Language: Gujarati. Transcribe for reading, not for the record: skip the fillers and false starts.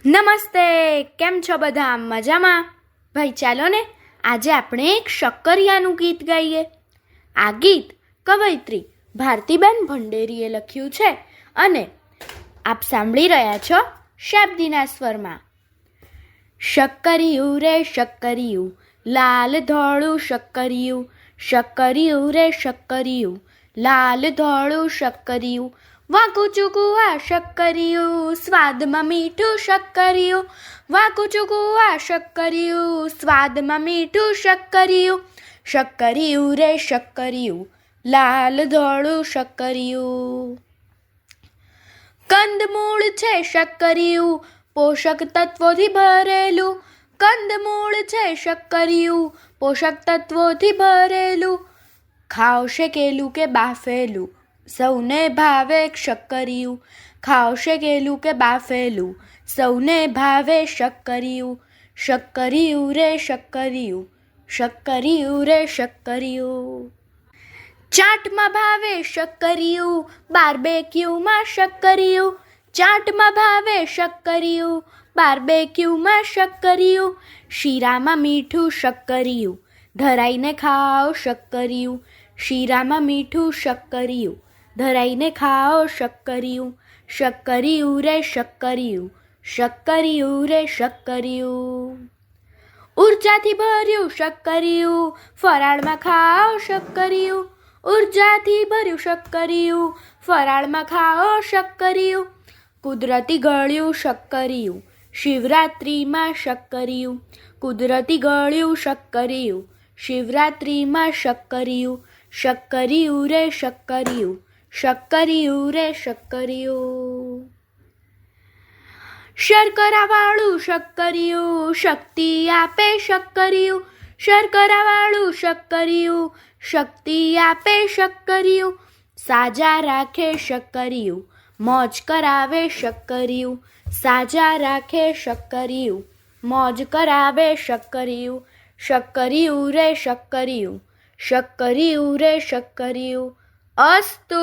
નમસ્તે, કેમ છો બધા? મજામાં? ભાઈ ચાલો ને આજે આપણે એક શક્કરિયાનું ગીત ગાઈએ. આ ગીત કવયત્રી ભારતીબેન ભંડેરીએ લખ્યું છે અને આપ સાંભળી રહ્યા છો શાબ્દીના સ્વરમાં. શક્કરિયું રે શક્કરિયું, લાલ ધોળું શક્કરિયું, શક્કરિયું રે શક્કરિયું, લાલ ધોળું શક્કરિયું, વાંકું ચૂકું આ શક્કરિયું, સ્વાદમાં મીઠું શક્કરિયું, વાંકું ચૂકું આ શક્કરિયું, સ્વાદમાં મીઠું શક્કરિયું, શક્કરિયું રે શક્કરિયું, લાલ ધોળું શક્કરિયું. કંદમૂળ છે શક્કરિયું, પોષક તત્વોથી ભરેલું, કંદમૂળ છે શક્કરિયું, પોષક તત્વોથી ભરેલું, ખાવ શેકેલું કે બાફેલું, સૌને ભાવે શક્કરિયું, ખાવ શેકેલું કે બાફેલું, સૌને ભાવે શક્કરિયું, શક્કરિયું રે શક્કરિયું, શક્કરિયું રે શક્કરિયું. ચાટમાં ભાવે શક્કરિયું, બાર્બેક્યુમાં શક્કરિયું, ચાટમાં ભાવે શક્કરિયું, બાર્બેક્યુમાં શક્કરિયું, શીરામાં મીઠું શક્કરિયું, ધરાઈને ખાઓ શક્કરિયું, શીરામાં મીઠું શક્કરિયું, ધરાઈને ખાઓ શક્કરિયું, શક્કરિયું રે શક્કરિયું, શક્કરિયું રે શક્કરિયું. ઉર્જાથી ભર્યું શક્કરિયું, ફરાળમાં ખાઓ શક્કરિયું, ઉર્જાથી ભર્યું શક્કરિયું, ફરાળમાં ખાઓ શક્કરિયું, કુદરતી ગળ્યું શક્કરિયું, શિવરાત્રિમાં શક્કરિયું, કુદરતી ગળ્યું શક્કરિયું, શિવરાત્રિમાં શક્કરિયું, શક્કરિયું રે શક્કરિયું, શક્કરિયું રે શક્કરિયું. શર્કરાવાળું શક્કરિયું, શક્તિ આપે શક્કરિયું, શર્કરાવાળું શક્કરિયું, શક્તિ આપે શક્કરિયું, સાજા રાખે શક્કરિયું, મોજ કરાવે શક્કરિયું, સાજા રાખે શક્કરિયું, મોજ કરાવે શક્કરિયું, શક્કરિયું રે શક્કરિયું, શક્કરિયું રે શક્કરિયું. અસ્તુ.